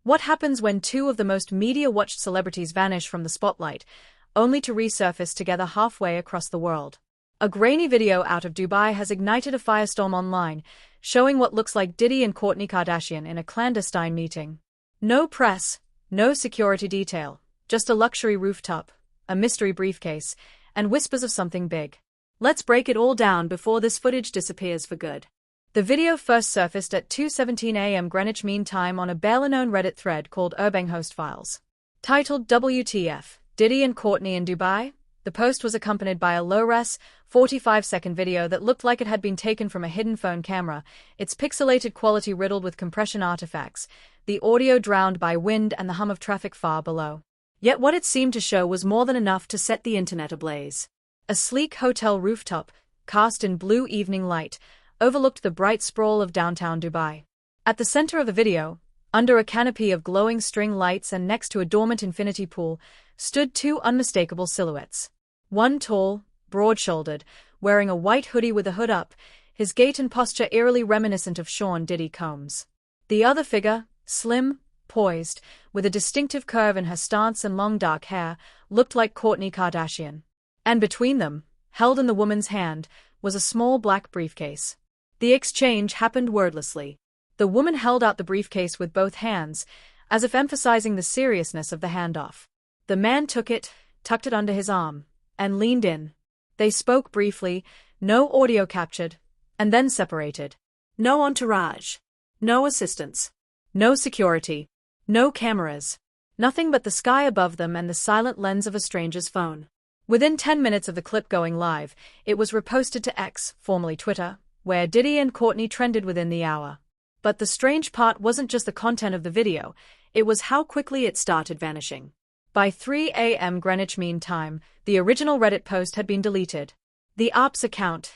What happens when two of the most media-watched celebrities vanish from the spotlight, only to resurface together halfway across the world? A grainy video out of Dubai has ignited a firestorm online, showing what looks like Diddy and Kourtney Kardashian in a clandestine meeting. No press, no security detail, just a luxury rooftop, a mystery briefcase, and whispers of something big. Let's break it all down before this footage disappears for good. The video first surfaced at 2:17 a.m. Greenwich Mean Time on a barely-known Reddit thread called Host Files. Titled WTF, Diddy and Kourtney in Dubai? The post was accompanied by a low-res, 45-second video that looked like it had been taken from a hidden phone camera, its pixelated quality riddled with compression artifacts, the audio drowned by wind and the hum of traffic far below. Yet what it seemed to show was more than enough to set the internet ablaze. A sleek hotel rooftop, cast in blue evening light, overlooked the bright sprawl of downtown Dubai. At the center of the video, under a canopy of glowing string lights and next to a dormant infinity pool, stood two unmistakable silhouettes. One tall, broad-shouldered, wearing a white hoodie with a hood up, his gait and posture eerily reminiscent of Sean Diddy Combs. The other figure, slim, poised, with a distinctive curve in her stance and long dark hair, looked like Kourtney Kardashian. And between them, held in the woman's hand, was a small black briefcase. The exchange happened wordlessly. The woman held out the briefcase with both hands, as if emphasizing the seriousness of the handoff. The man took it, tucked it under his arm, and leaned in. They spoke briefly, no audio captured, and then separated. No entourage. No assistants. No security. No cameras. Nothing but the sky above them and the silent lens of a stranger's phone. Within 10 minutes of the clip going live, it was reposted to X, formerly Twitter, where Diddy and Kourtney trended within the hour. But the strange part wasn't just the content of the video, it was how quickly it started vanishing. By 3 a.m. Greenwich Mean Time, the original Reddit post had been deleted. The ARP's account,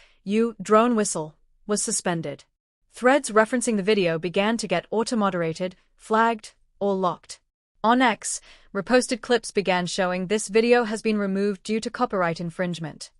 drone whistle, was suspended. Threads referencing the video began to get auto-moderated, flagged, or locked. On X, reposted clips began showing this video has been removed due to copyright infringement.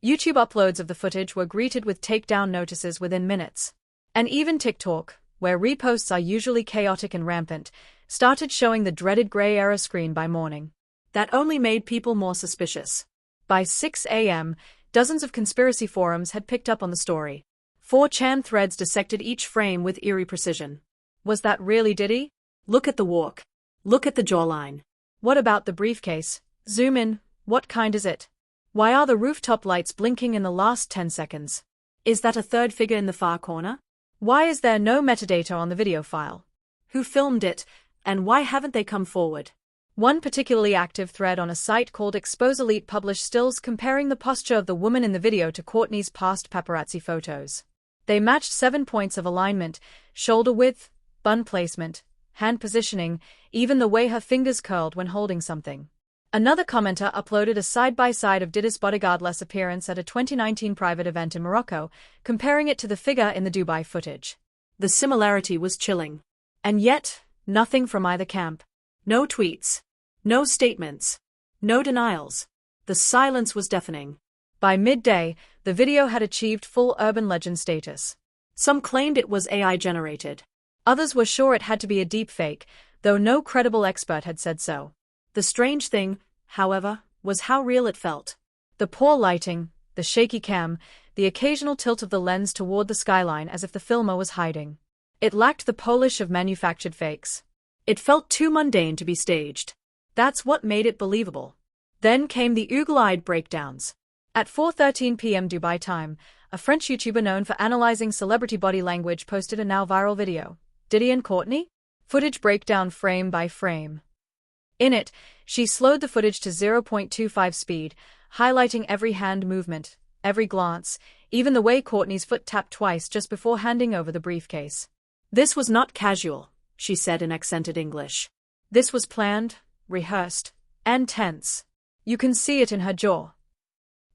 YouTube uploads of the footage were greeted with takedown notices within minutes. And even TikTok, where reposts are usually chaotic and rampant, started showing the dreaded gray area screen by morning. That only made people more suspicious. By 6 a.m., dozens of conspiracy forums had picked up on the story. 4chan threads dissected each frame with eerie precision. Was that really Diddy? Look at the walk. Look at the jawline. What about the briefcase? Zoom in. What kind is it? Why are the rooftop lights blinking in the last 10 seconds? Is that a third figure in the far corner? Why is there no metadata on the video file? Who filmed it, and why haven't they come forward? One particularly active thread on a site called Expose Elite published stills comparing the posture of the woman in the video to Kourtney's past paparazzi photos. They matched 7 points of alignment, shoulder width, bun placement, hand positioning, even the way her fingers curled when holding something. Another commenter uploaded a side-by-side of Diddy's bodyguard-less appearance at a 2019 private event in Morocco, comparing it to the figure in the Dubai footage. The similarity was chilling. And yet, nothing from either camp. No tweets. No statements. No denials. The silence was deafening. By midday, the video had achieved full urban legend status. Some claimed it was AI-generated. Others were sure it had to be a deepfake, though no credible expert had said so. The strange thing, however, was how real it felt. The poor lighting, the shaky cam, the occasional tilt of the lens toward the skyline as if the filmer was hiding. It lacked the polish of manufactured fakes. It felt too mundane to be staged. That's what made it believable. Then came the eagle-eyed breakdowns. At 4:13 p.m. Dubai time, a French YouTuber known for analyzing celebrity body language posted a now viral video. Diddy and Kourtney? Footage breakdown frame by frame. In it, she slowed the footage to 0.25 speed, highlighting every hand movement, every glance, even the way Kourtney's foot tapped twice just before handing over the briefcase. This was not casual, she said in accented English. This was planned, rehearsed, and tense. You can see it in her jaw.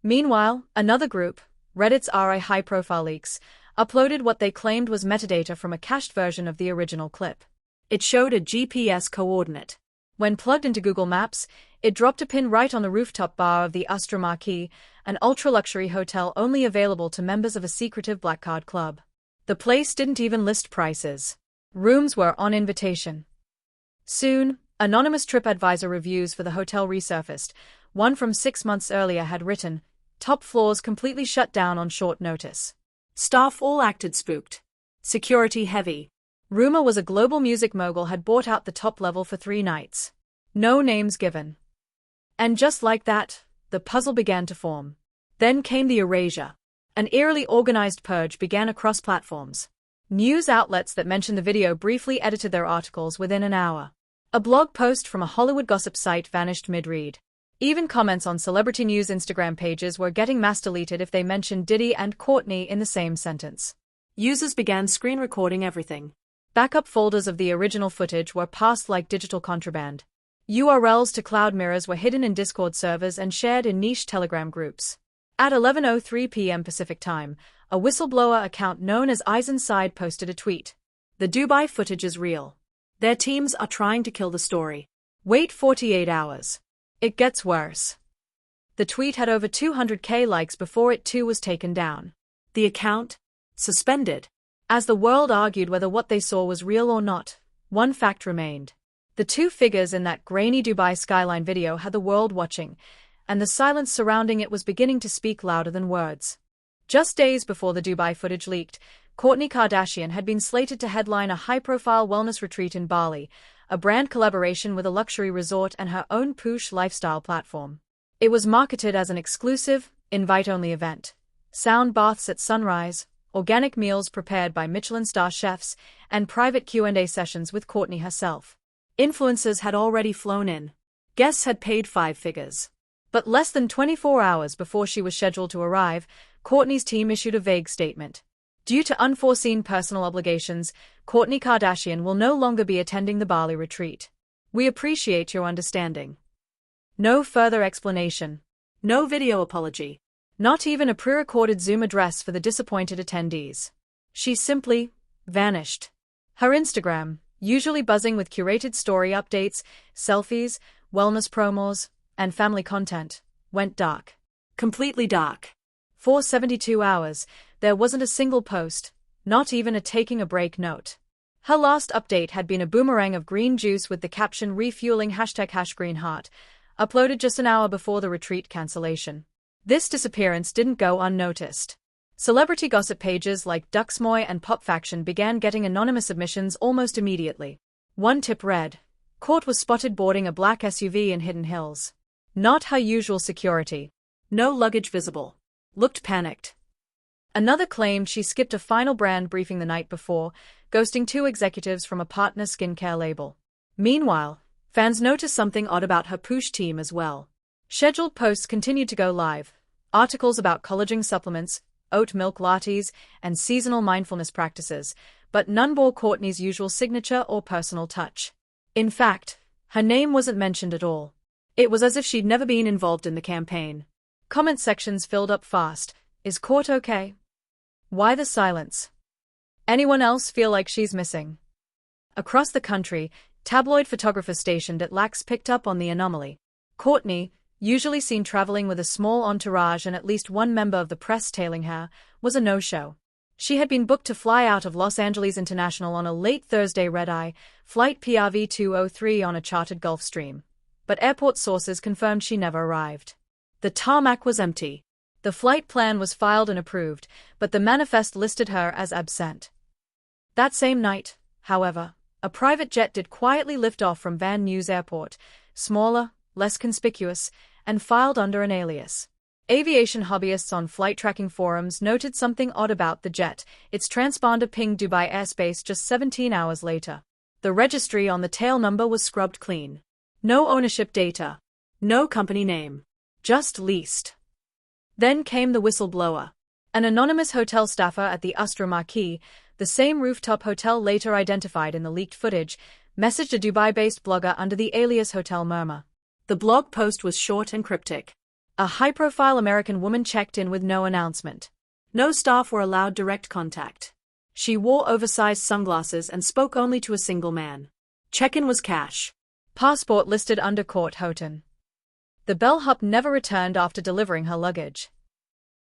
Meanwhile, another group, Reddit's RI High-Profile Leaks, uploaded what they claimed was metadata from a cached version of the original clip. It showed a GPS coordinate. When plugged into Google Maps, it dropped a pin right on the rooftop bar of the Astra Marquis, an ultra-luxury hotel only available to members of a secretive black card club. The place didn't even list prices. Rooms were on invitation. Soon, anonymous TripAdvisor reviews for the hotel resurfaced. One from 6 months earlier had written, "Top floors completely shut down on short notice. Staff all acted spooked. Security heavy." Rumor was a global music mogul had bought out the top level for 3 nights. No names given. And just like that, the puzzle began to form. Then came the erasure. An eerily organized purge began across platforms. News outlets that mentioned the video briefly edited their articles within an hour. A blog post from a Hollywood gossip site vanished mid-read. Even comments on celebrity news Instagram pages were getting mass deleted if they mentioned Diddy and Kourtney in the same sentence. Users began screen recording everything. Backup folders of the original footage were passed like digital contraband. URLs to cloud mirrors were hidden in Discord servers and shared in niche Telegram groups. At 11:03 p.m. Pacific Time, a whistleblower account known as Eisenside posted a tweet. "The Dubai footage is real. Their teams are trying to kill the story. Wait 48 hours. It gets worse." The tweet had over 200K likes before it too was taken down. The account? Suspended. As the world argued whether what they saw was real or not, one fact remained. The 2 figures in that grainy Dubai skyline video had the world watching, and the silence surrounding it was beginning to speak louder than words. Just days before the Dubai footage leaked, Kourtney Kardashian had been slated to headline a high-profile wellness retreat in Bali, a brand collaboration with a luxury resort and her own Poosh lifestyle platform. It was marketed as an exclusive, invite-only event. Sound baths at sunrise, organic meals prepared by Michelin star chefs, and private Q&A sessions with Kourtney herself. Influencers had already flown in. Guests had paid 5 figures. But less than 24 hours before she was scheduled to arrive, Kourtney's team issued a vague statement. Due to unforeseen personal obligations, Kourtney Kardashian will no longer be attending the Bali retreat. We appreciate your understanding. No further explanation. No video apology. Not even a pre-recorded Zoom address for the disappointed attendees. She simply vanished. Her Instagram, usually buzzing with curated story updates, selfies, wellness promos, and family content, went dark. Completely dark. For 72 hours, there wasn't a single post, not even a taking a break note. Her last update had been a boomerang of green juice with the caption refueling #greenheart, uploaded just an hour before the retreat cancellation. This disappearance didn't go unnoticed. Celebrity gossip pages like Duxmoy and Pop Faction began getting anonymous submissions almost immediately. One tip read, "Kourt was spotted boarding a black SUV in Hidden Hills. Not her usual security. No luggage visible. Looked panicked." Another claimed she skipped a final brand briefing the night before, ghosting 2 executives from a partner skincare label. Meanwhile, fans noticed something odd about her Poosh team as well. Scheduled posts continued to go live. Articles about collagen supplements, oat milk lattes, and seasonal mindfulness practices, but none bore Kourtney's usual signature or personal touch. In fact, her name wasn't mentioned at all. It was as if she'd never been involved in the campaign. Comment sections filled up fast. Is Kourt okay? Why the silence? Anyone else feel like she's missing? Across the country, tabloid photographers stationed at LAX picked up on the anomaly. Kourtney, usually seen traveling with a small entourage and at least one member of the press tailing her, was a no-show. She had been booked to fly out of Los Angeles International on a late Thursday red-eye, flight PRV 203 on a chartered Gulfstream. But airport sources confirmed she never arrived. The tarmac was empty. The flight plan was filed and approved, but the manifest listed her as absent. That same night, however, a private jet did quietly lift off from Van Nuys Airport, smaller, less conspicuous, and filed under an alias. Aviation hobbyists on flight tracking forums noted something odd about the jet. Its transponder pinged Dubai airspace just 17 hours later. The registry on the tail number was scrubbed clean. No ownership data. No company name. Just leased. Then came the whistleblower. An anonymous hotel staffer at the Astra Marquis, the same rooftop hotel later identified in the leaked footage, messaged a Dubai-based blogger under the alias Hotel Murmur. The blog post was short and cryptic. A high-profile American woman checked in with no announcement. No staff were allowed direct contact. She wore oversized sunglasses and spoke only to a single man. Check-in was cash. Passport listed under Kourt Houghton. The bellhop never returned after delivering her luggage.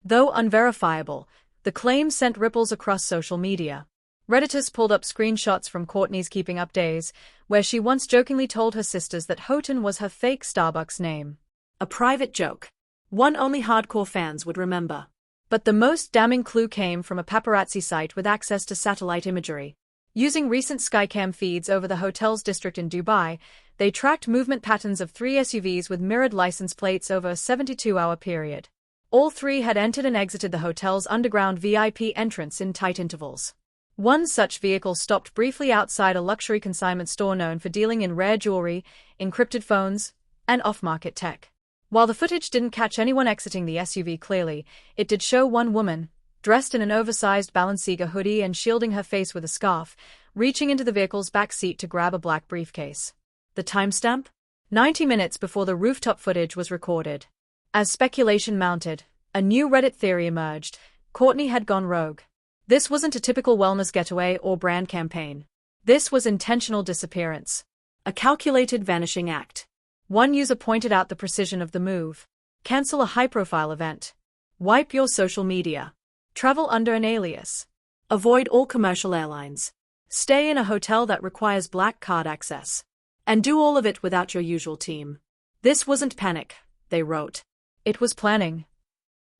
Though unverifiable, the claim sent ripples across social media. Redditors pulled up screenshots from Kourtney's Keeping Up days, where she once jokingly told her sisters that Houghton was her fake Starbucks name. A private joke. One only hardcore fans would remember. But the most damning clue came from a paparazzi site with access to satellite imagery. Using recent Skycam feeds over the hotel's district in Dubai, they tracked movement patterns of 3 SUVs with mirrored license plates over a 72-hour period. All 3 had entered and exited the hotel's underground VIP entrance in tight intervals. One such vehicle stopped briefly outside a luxury consignment store known for dealing in rare jewelry, encrypted phones, and off-market tech. While the footage didn't catch anyone exiting the SUV clearly, it did show one woman, dressed in an oversized Balenciaga hoodie and shielding her face with a scarf, reaching into the vehicle's back seat to grab a black briefcase. The timestamp? 90 minutes before the rooftop footage was recorded. As speculation mounted, a new Reddit theory emerged: Kourtney had gone rogue. This wasn't a typical wellness getaway or brand campaign. This was intentional disappearance. A calculated vanishing act. One user pointed out the precision of the move. Cancel a high-profile event. Wipe your social media. Travel under an alias. Avoid all commercial airlines. Stay in a hotel that requires black card access. And do all of it without your usual team. This wasn't panic, they wrote. It was planning.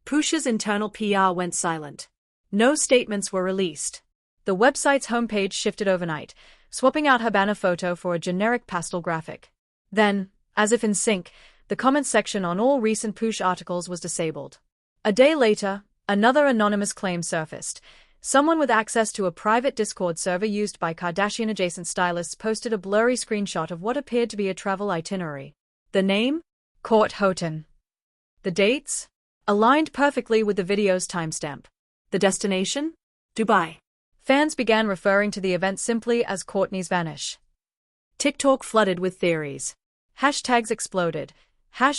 Push's internal PR went silent. No statements were released. The website's homepage shifted overnight, swapping out her banner photo for a generic pastel graphic. Then, as if in sync, the comments section on all recent Push articles was disabled. A day later, another anonymous claim surfaced. Someone with access to a private Discord server used by Kardashian-adjacent stylists posted a blurry screenshot of what appeared to be a travel itinerary. The name? Kourt Houghton. The dates? Aligned perfectly with the video's timestamp. The destination? Dubai. Fans began referring to the event simply as Kourtney's Vanish. TikTok flooded with theories. Hashtags exploded.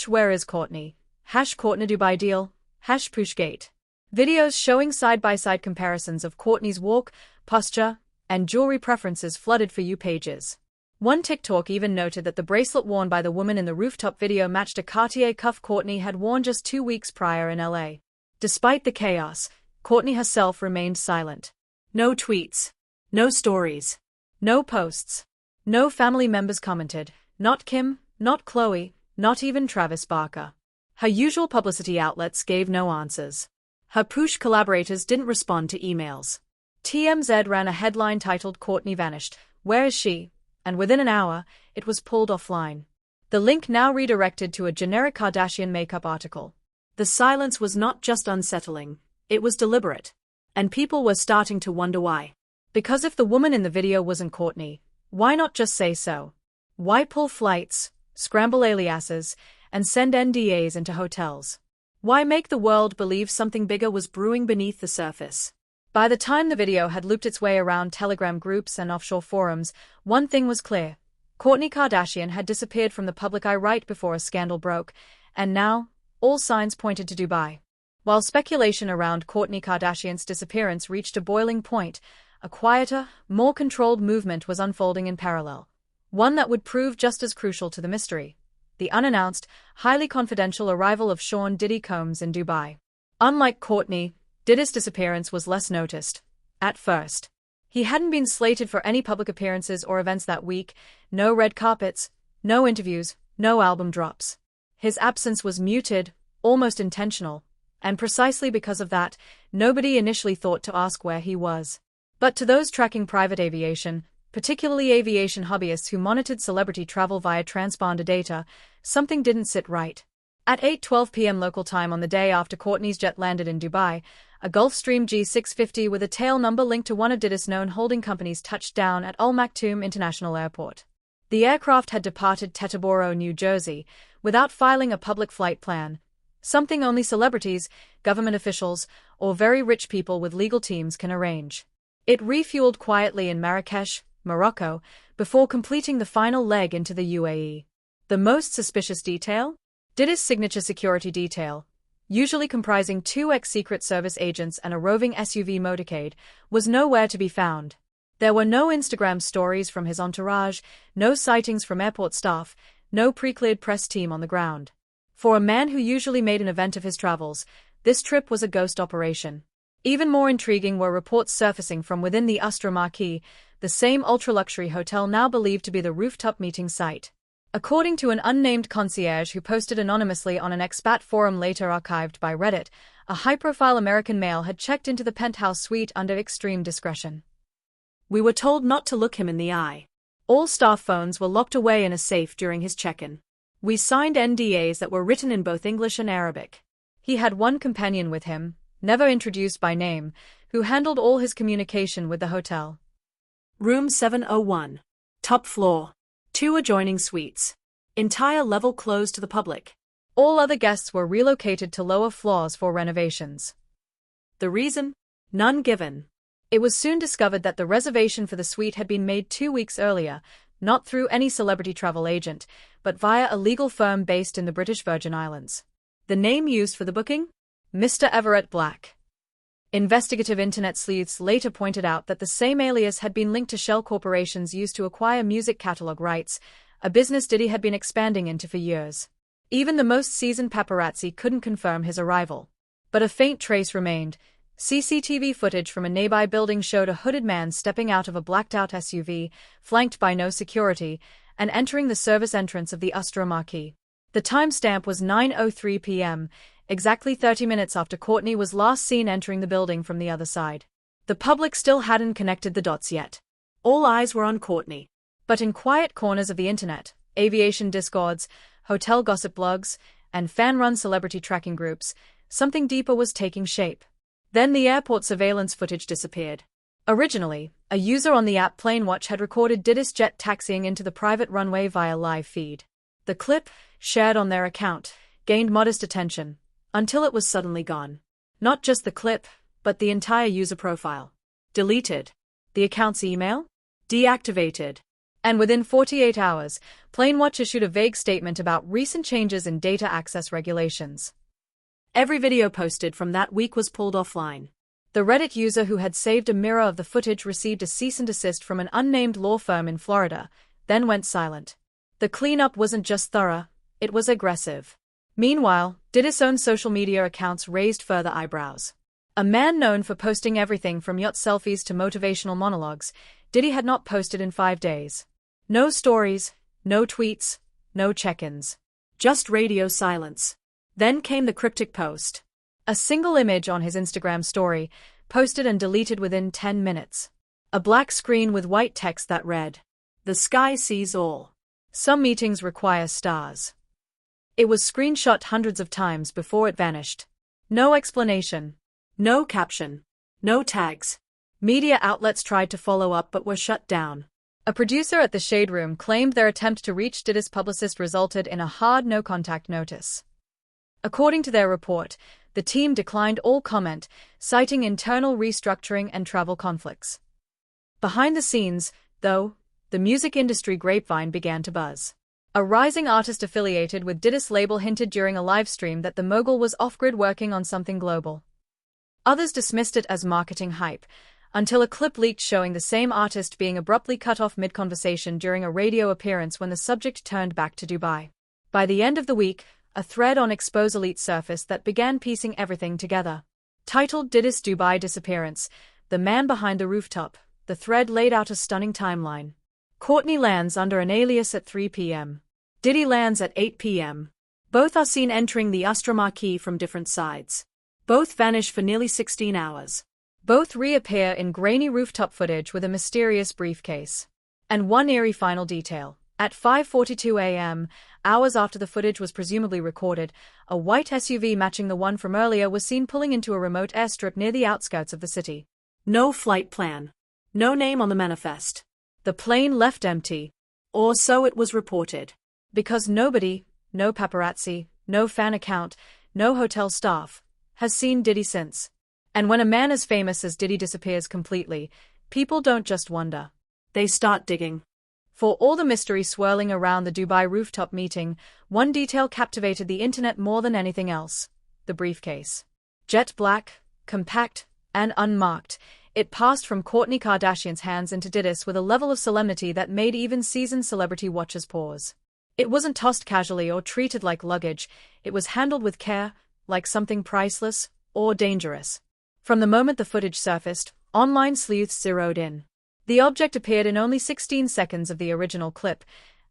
Where is Kourtney? Kourtney Dubai deal. Pushgate. Videos showing side-by-side comparisons of Kourtney's walk, posture, and jewelry preferences flooded For You pages. One TikTok even noted that the bracelet worn by the woman in the rooftop video matched a Cartier cuff Kourtney had worn just 2 weeks prior in LA. Despite the chaos, Kourtney herself remained silent. No tweets. No stories. No posts. No family members commented. Not Kim, not Khloe, not even Travis Barker. Her usual publicity outlets gave no answers. Her Push collaborators didn't respond to emails. TMZ ran a headline titled "Kourtney Vanished, Where is she?" and within an hour, it was pulled offline. The link now redirected to a generic Kardashian makeup article. The silence was not just unsettling. It was deliberate. And people were starting to wonder why. Because if the woman in the video wasn't Kourtney, why not just say so? Why pull flights, scramble aliases, and send NDAs into hotels? Why make the world believe something bigger was brewing beneath the surface? By the time the video had looped its way around Telegram groups and offshore forums, one thing was clear. Kourtney Kardashian had disappeared from the public eye right before a scandal broke, and now, all signs pointed to Dubai. While speculation around Kourtney Kardashian's disappearance reached a boiling point, a quieter, more controlled movement was unfolding in parallel. One that would prove just as crucial to the mystery: the unannounced, highly confidential arrival of Sean Diddy Combs in Dubai. Unlike Kourtney, Diddy's disappearance was less noticed. At first, he hadn't been slated for any public appearances or events that week. No red carpets, no interviews, no album drops. His absence was muted, almost intentional. And precisely because of that, nobody initially thought to ask where he was. But to those tracking private aviation, particularly aviation hobbyists who monitored celebrity travel via transponder data, something didn't sit right. At 8:12 p.m. local time on the day after Kourtney's jet landed in Dubai, a Gulfstream G650 with a tail number linked to one of Diddy's known holding companies touched down at Al Maktoum International Airport. The aircraft had departed Teterboro, New Jersey, without filing a public flight plan. Something only celebrities, government officials, or very rich people with legal teams can arrange. It refueled quietly in Marrakesh, Morocco, before completing the final leg into the UAE. The most suspicious detail? Diddy's signature security detail, usually comprising 2 ex-Secret Service agents and a roving SUV motorcade, was nowhere to be found. There were no Instagram stories from his entourage, no sightings from airport staff, no pre-cleared press team on the ground. For a man who usually made an event of his travels, this trip was a ghost operation. Even more intriguing were reports surfacing from within the Astra Marquee, the same ultra-luxury hotel now believed to be the rooftop meeting site. According to an unnamed concierge who posted anonymously on an expat forum later archived by Reddit, a high-profile American male had checked into the penthouse suite under extreme discretion. We were told not to look him in the eye. All staff phones were locked away in a safe during his check-in. We signed NDAs that were written in both English and Arabic. He had one companion with him, never introduced by name, who handled all his communication with the hotel. Room 701. Top floor. 2 adjoining suites. Entire level closed to the public. All other guests were relocated to lower floors for renovations. The reason? None given. It was soon discovered that the reservation for the suite had been made 2 weeks earlier, not through any celebrity travel agent, but via a legal firm based in the British Virgin Islands. The name used for the booking? Mr. Everett Black. Investigative internet sleuths later pointed out that the same alias had been linked to shell corporations used to acquire music catalog rights, a business Diddy had been expanding into for years. Even the most seasoned paparazzi couldn't confirm his arrival. But a faint trace remained. CCTV footage from a nearby building showed a hooded man stepping out of a blacked-out SUV, flanked by no security, and entering the service entrance of the Astra Marquee. The timestamp was 9:03 p.m., exactly 30 minutes after Kourtney was last seen entering the building from the other side. The public still hadn't connected the dots yet. All eyes were on Kourtney. But in quiet corners of the internet, aviation discords, hotel gossip blogs, and fan-run celebrity tracking groups, something deeper was taking shape. Then the airport surveillance footage disappeared. Originally, a user on the app PlaneWatch had recorded Diddy's jet taxiing into the private runway via live feed. The clip, shared on their account, gained modest attention, until it was suddenly gone. Not just the clip, but the entire user profile. Deleted. The account's email? Deactivated. And within 48 hours, PlaneWatch issued a vague statement about recent changes in data access regulations. Every video posted from that week was pulled offline. The Reddit user who had saved a mirror of the footage received a cease and desist from an unnamed law firm in Florida, then went silent. The cleanup wasn't just thorough, it was aggressive. Meanwhile, Diddy's own social media accounts raised further eyebrows. A man known for posting everything from yacht selfies to motivational monologues, Diddy had not posted in 5 days. No stories, no tweets, no check-ins. Just radio silence. Then came the cryptic post. A single image on his Instagram story, posted and deleted within 10 minutes. A black screen with white text that read, "The sky sees all. Some meetings require stars." It was screenshot hundreds of times before it vanished. No explanation. No caption. No tags. Media outlets tried to follow up but were shut down. A producer at the Shade Room claimed their attempt to reach Diddy's publicist resulted in a hard no-contact notice. According to their report, the team declined all comment, citing internal restructuring and travel conflicts. Behind the scenes, though, the music industry grapevine began to buzz. A rising artist affiliated with Diddy's label hinted during a livestream that the mogul was off-grid working on something global. Others dismissed it as marketing hype, until a clip leaked showing the same artist being abruptly cut off mid-conversation during a radio appearance when the subject turned back to Dubai. By the end of the week, a thread on Expose Elite surfaced that began piecing everything together. Titled Diddy's Dubai Disappearance, The Man Behind the Rooftop, the thread laid out a stunning timeline. Kourtney lands under an alias at 3 p.m. Diddy lands at 8 p.m. Both are seen entering the Astra Marquee from different sides. Both vanish for nearly 16 hours. Both reappear in grainy rooftop footage with a mysterious briefcase. And one eerie final detail. At 5:42 a.m., hours after the footage was presumably recorded, a white SUV matching the one from earlier was seen pulling into a remote airstrip near the outskirts of the city. No flight plan. No name on the manifest. The plane left empty. Or so it was reported. Because nobody, no paparazzi, no fan account, no hotel staff, has seen Diddy since. And when a man as famous as Diddy disappears completely, people don't just wonder. They start digging. For all the mystery swirling around the Dubai rooftop meeting, one detail captivated the internet more than anything else: the briefcase. Jet black, compact, and unmarked, it passed from Kourtney Kardashian's hands into Diddy's with a level of solemnity that made even seasoned celebrity watchers pause. It wasn't tossed casually or treated like luggage, it was handled with care, like something priceless or dangerous. From the moment the footage surfaced, online sleuths zeroed in. The object appeared in only 16 seconds of the original clip,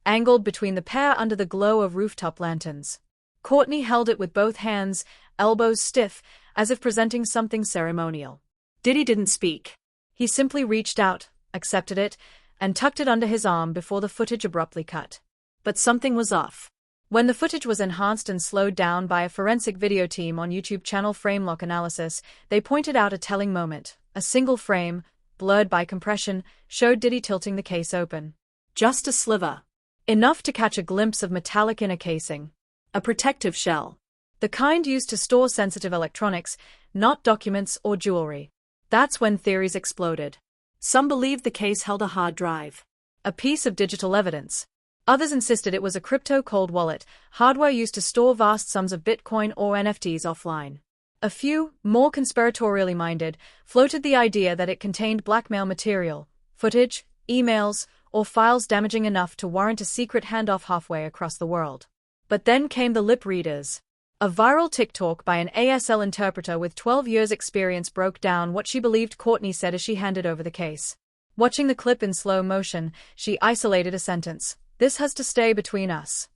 angled between the pair under the glow of rooftop lanterns. Kourtney held it with both hands, elbows stiff, as if presenting something ceremonial. Diddy didn't speak. He simply reached out, accepted it, and tucked it under his arm before the footage abruptly cut. But something was off. When the footage was enhanced and slowed down by a forensic video team on YouTube channel Framelock Analysis, they pointed out a telling moment. A single frame, blurred by compression, showed Diddy tilting the case open. Just a sliver. Enough to catch a glimpse of metallic inner casing. A protective shell. The kind used to store sensitive electronics, not documents or jewelry. That's when theories exploded. Some believed the case held a hard drive. A piece of digital evidence. Others insisted it was a crypto cold wallet, hardware used to store vast sums of Bitcoin or NFTs offline. A few, more conspiratorially minded, floated the idea that it contained blackmail material, footage, emails, or files damaging enough to warrant a secret handoff halfway across the world. But then came the lip readers. A viral TikTok by an ASL interpreter with 12 years' experience broke down what she believed Kourtney said as she handed over the case. Watching the clip in slow motion, she isolated a sentence. "This has to stay between us."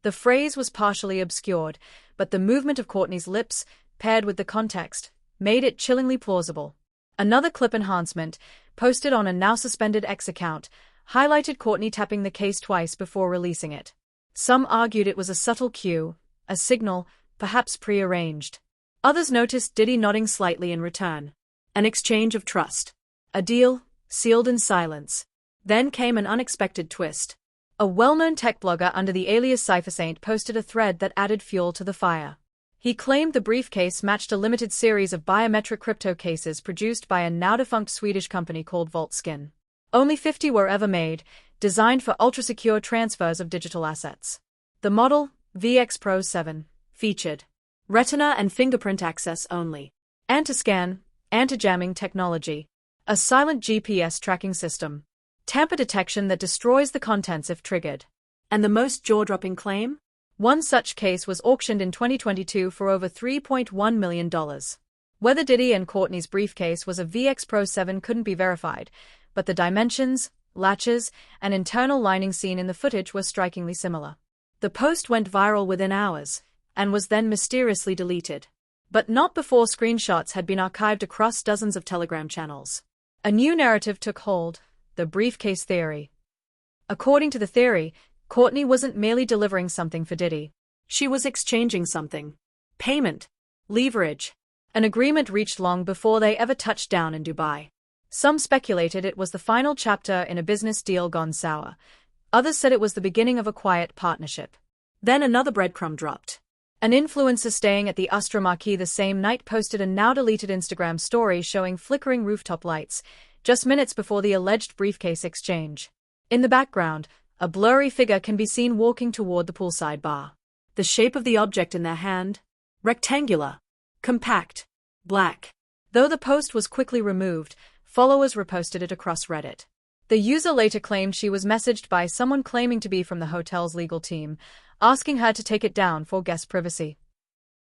The phrase was partially obscured, but the movement of Kourtney's lips, paired with the context, made it chillingly plausible. Another clip enhancement, posted on a now-suspended X account, highlighted Kourtney tapping the case twice before releasing it. Some argued it was a subtle cue, a signal, perhaps prearranged. Others noticed Diddy nodding slightly in return. An exchange of trust. A deal, sealed in silence. Then came an unexpected twist. A well-known tech blogger under the alias CypherSaint posted a thread that added fuel to the fire. He claimed the briefcase matched a limited series of biometric crypto cases produced by a now-defunct Swedish company called Vaultskin. Only 50 were ever made, designed for ultra-secure transfers of digital assets. The model, VX Pro 7, featured retina and fingerprint access only, anti-scan, anti-jamming technology, a silent GPS tracking system, tamper detection that destroys the contents if triggered. And the most jaw-dropping claim? One such case was auctioned in 2022 for over $3.1 million. Whether Diddy and Kourtney's briefcase was a VX Pro 7 couldn't be verified, but the dimensions, latches, and internal lining seen in the footage were strikingly similar. The post went viral within hours, and was then mysteriously deleted. But not before screenshots had been archived across dozens of Telegram channels. A new narrative took hold, the briefcase theory. According to the theory, Kourtney wasn't merely delivering something for Diddy. She was exchanging something. Payment. Leverage. An agreement reached long before they ever touched down in Dubai. Some speculated it was the final chapter in a business deal gone sour. Others said it was the beginning of a quiet partnership. Then another breadcrumb dropped. An influencer staying at the Astra Marquee the same night posted a now-deleted Instagram story showing flickering rooftop lights, just minutes before the alleged briefcase exchange. In the background, a blurry figure can be seen walking toward the poolside bar. The shape of the object in their hand? Rectangular. Compact. Black. Though the post was quickly removed, followers reposted it across Reddit. The user later claimed she was messaged by someone claiming to be from the hotel's legal team, asking her to take it down for guest privacy.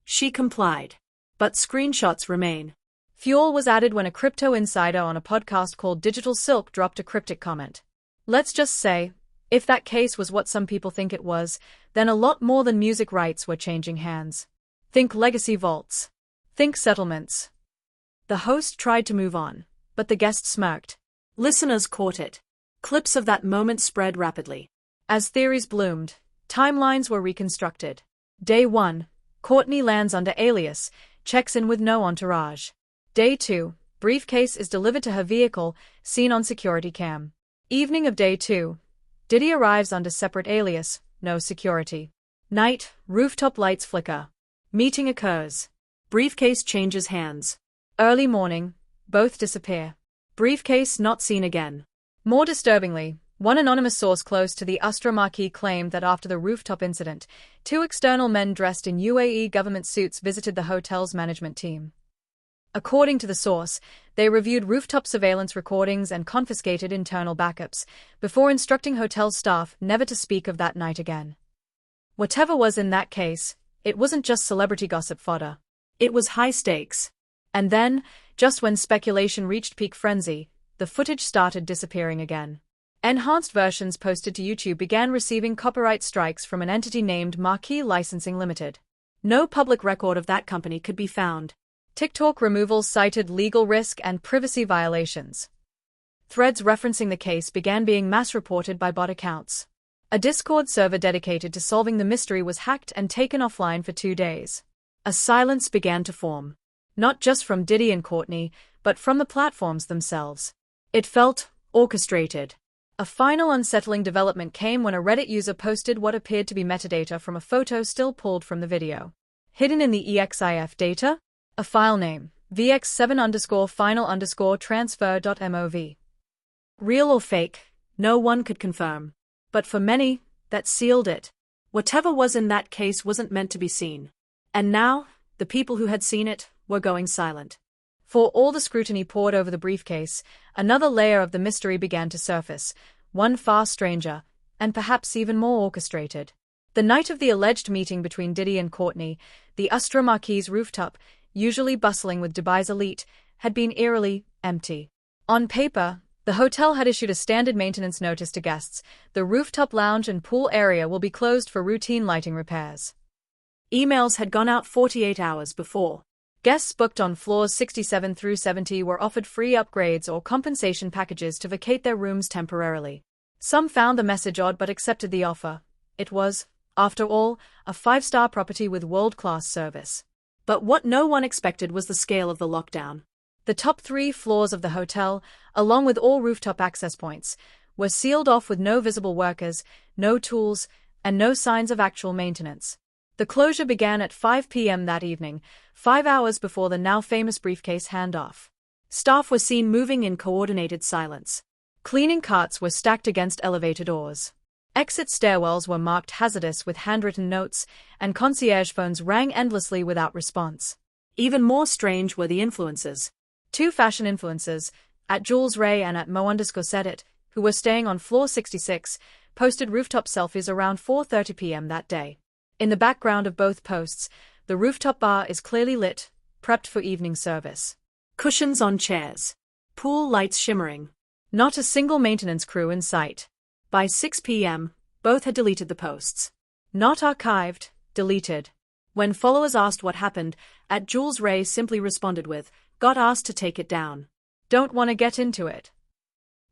She complied. But screenshots remain. Fuel was added when a crypto insider on a podcast called Digital Silk dropped a cryptic comment. Let's just say, if that case was what some people think it was, then a lot more than music rights were changing hands. Think legacy vaults. Think settlements. The host tried to move on, but the guest smirked. Listeners caught it. Clips of that moment spread rapidly. As theories bloomed, timelines were reconstructed. Day 1, Kourtney lands under alias, checks in with no entourage. Day 2, briefcase is delivered to her vehicle, seen on security cam. Evening of Day 2, Diddy arrives under separate alias, no security. Night, rooftop lights flicker. Meeting occurs. Briefcase changes hands. Early morning, both disappear. Briefcase not seen again. More disturbingly, one anonymous source close to the Astra Marquee claimed that after the rooftop incident, 2 external men dressed in UAE government suits visited the hotel's management team. According to the source, they reviewed rooftop surveillance recordings and confiscated internal backups, before instructing hotel staff never to speak of that night again. Whatever was in that case, it wasn't just celebrity gossip fodder. It was high stakes. And then, just when speculation reached peak frenzy, the footage started disappearing again. Enhanced versions posted to YouTube began receiving copyright strikes from an entity named Marquee Licensing Limited. No public record of that company could be found. TikTok removals cited legal risk and privacy violations. Threads referencing the case began being mass-reported by bot accounts. A Discord server dedicated to solving the mystery was hacked and taken offline for 2 days. A silence began to form. Not just from Diddy and Kourtney, but from the platforms themselves. It felt orchestrated. A final unsettling development came when a Reddit user posted what appeared to be metadata from a photo still pulled from the video. Hidden in the EXIF data? A file name, vx7_final_transfer.mov. Real or fake, no one could confirm. But for many, that sealed it. Whatever was in that case wasn't meant to be seen. And now, the people who had seen it were going silent. For all the scrutiny poured over the briefcase, another layer of the mystery began to surface, one far stranger, and perhaps even more orchestrated. The night of the alleged meeting between Diddy and Kourtney, the Astra Marquee's rooftop, usually bustling with Dubai's elite, had been eerily empty. On paper, the hotel had issued a standard maintenance notice to guests: the rooftop lounge and pool area will be closed for routine lighting repairs. Emails had gone out 48 hours before. Guests booked on floors 67 through 70 were offered free upgrades or compensation packages to vacate their rooms temporarily. Some found the message odd but accepted the offer. It was, after all, a 5-star property with world-class service. But what no one expected was the scale of the lockdown. The top 3 floors of the hotel, along with all rooftop access points, were sealed off with no visible workers, no tools, and no signs of actual maintenance. The closure began at 5 p.m. that evening, 5 hours before the now-famous briefcase handoff. Staff were seen moving in coordinated silence. Cleaning carts were stacked against elevator doors. Exit stairwells were marked hazardous with handwritten notes, and concierge phones rang endlessly without response. Even more strange were the influencers. 2 fashion influencers, at Jules Ray and at Mo_Sedit, who were staying on floor 66, posted rooftop selfies around 4:30 p.m. that day. In the background of both posts, the rooftop bar is clearly lit, prepped for evening service. Cushions on chairs. Pool lights shimmering. Not a single maintenance crew in sight. By 6 p.m., both had deleted the posts. Not archived, deleted. When followers asked what happened, at Jules Ray simply responded with, "Got asked to take it down. Don't want to get into it."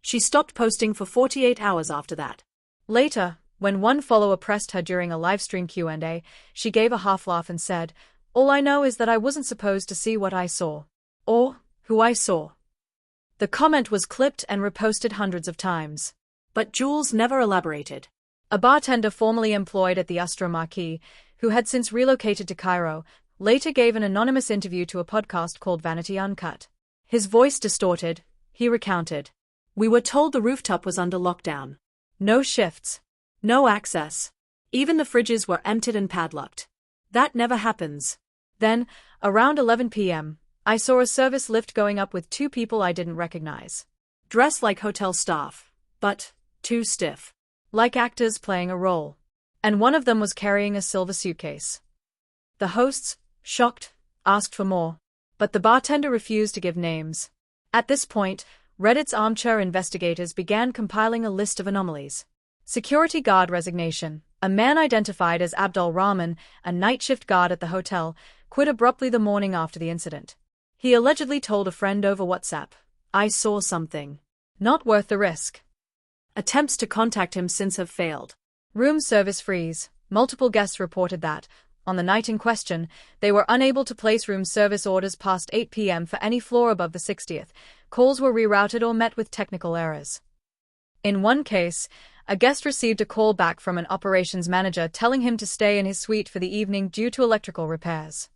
She stopped posting for 48 hours after that. Later, when one follower pressed her during a livestream Q&A, she gave a half-laugh and said, "All I know is that I wasn't supposed to see what I saw. Or who I saw." The comment was clipped and reposted hundreds of times. But Jules never elaborated. A bartender formerly employed at the Astra Marquee, who had since relocated to Cairo, later gave an anonymous interview to a podcast called Vanity Uncut. His voice distorted, he recounted. "We were told the rooftop was under lockdown. No shifts. No access. Even the fridges were emptied and padlocked. That never happens." Then, around 11 p.m., I saw a service lift going up with 2 people I didn't recognize. Dressed like hotel staff, but too stiff. Like actors playing a role. And one of them was carrying a silver suitcase. The hosts, shocked, asked for more. But the bartender refused to give names. At this point, Reddit's armchair investigators began compiling a list of anomalies. Security guard resignation. A man identified as Abdul Rahman, a night shift guard at the hotel, quit abruptly the morning after the incident. He allegedly told a friend over WhatsApp, "I saw something. Not worth the risk." Attempts to contact him since have failed. Room service freeze. Multiple guests reported that, on the night in question, they were unable to place room service orders past 8 p.m. for any floor above the 60th. Calls were rerouted or met with technical errors. In one case, a guest received a call back from an operations manager telling him to stay in his suite for the evening due to electrical repairs.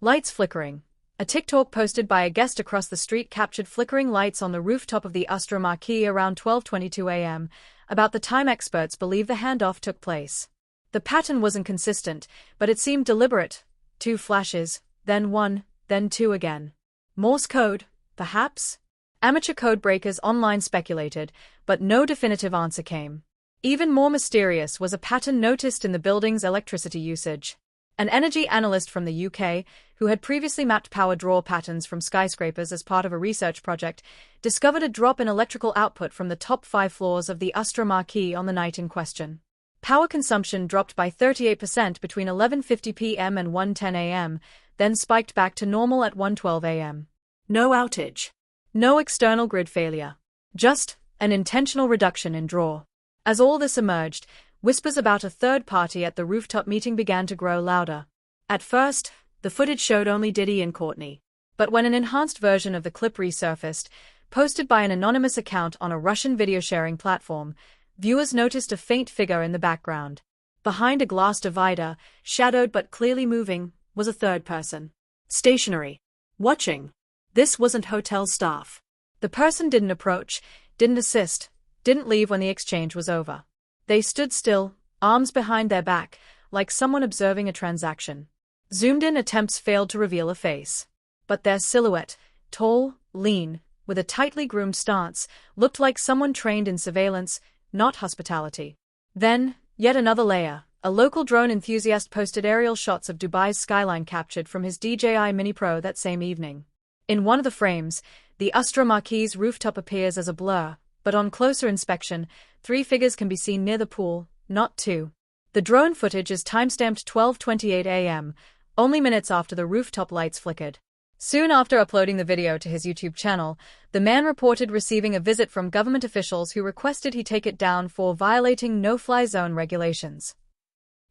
Lights flickering. A TikTok posted by a guest across the street captured flickering lights on the rooftop of the Astra Marquee around 12:22 a.m., about the time experts believe the handoff took place. The pattern wasn't consistent, but it seemed deliberate. 2 flashes, then 1, then 2 again. Morse code, perhaps? Amateur code breakers online speculated, but no definitive answer came. Even more mysterious was a pattern noticed in the building's electricity usage. An energy analyst from the UK, who had previously mapped power draw patterns from skyscrapers as part of a research project, discovered a drop in electrical output from the top 5 floors of the Astra Marquee on the night in question. Power consumption dropped by 38% between 11:50 p.m. and 1:10 a.m., then spiked back to normal at 1:12 a.m. No outage. No external grid failure. Just an intentional reduction in draw. As all this emerged, whispers about a third party at the rooftop meeting began to grow louder. At first, the footage showed only Diddy and Kourtney. But when an enhanced version of the clip resurfaced, posted by an anonymous account on a Russian video-sharing platform, viewers noticed a faint figure in the background. Behind a glass divider, shadowed but clearly moving, was a third person. Stationary. Watching. This wasn't hotel staff. The person didn't approach, didn't assist, didn't leave when the exchange was over. They stood still, arms behind their back, like someone observing a transaction. Zoomed-in attempts failed to reveal a face. But their silhouette, tall, lean, with a tightly groomed stance, looked like someone trained in surveillance, not hospitality. Then, yet another layer. A local drone enthusiast posted aerial shots of Dubai's skyline captured from his DJI Mini Pro that same evening. In one of the frames, the Astra Marquee's rooftop appears as a blur, but on closer inspection, 3 figures can be seen near the pool, not 2. The drone footage is timestamped 12:28 a.m., only minutes after the rooftop lights flickered. Soon after uploading the video to his YouTube channel, the man reported receiving a visit from government officials who requested he take it down for violating no-fly zone regulations.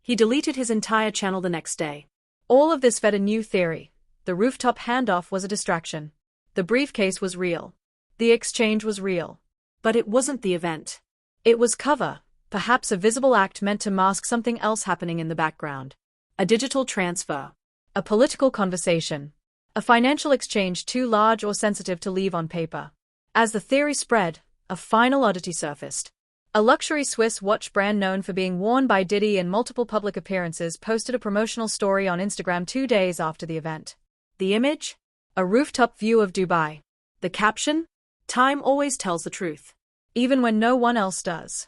He deleted his entire channel the next day. All of this fed a new theory. The rooftop handoff was a distraction. The briefcase was real. The exchange was real. But it wasn't the event. It was cover, perhaps a visible act meant to mask something else happening in the background. A digital transfer. A political conversation. A financial exchange too large or sensitive to leave on paper. As the theory spread, a final oddity surfaced. A luxury Swiss watch brand known for being worn by Diddy in multiple public appearances posted a promotional story on Instagram 2 days after the event. The image? A rooftop view of Dubai. The caption? Time always tells the truth. Even when no one else does.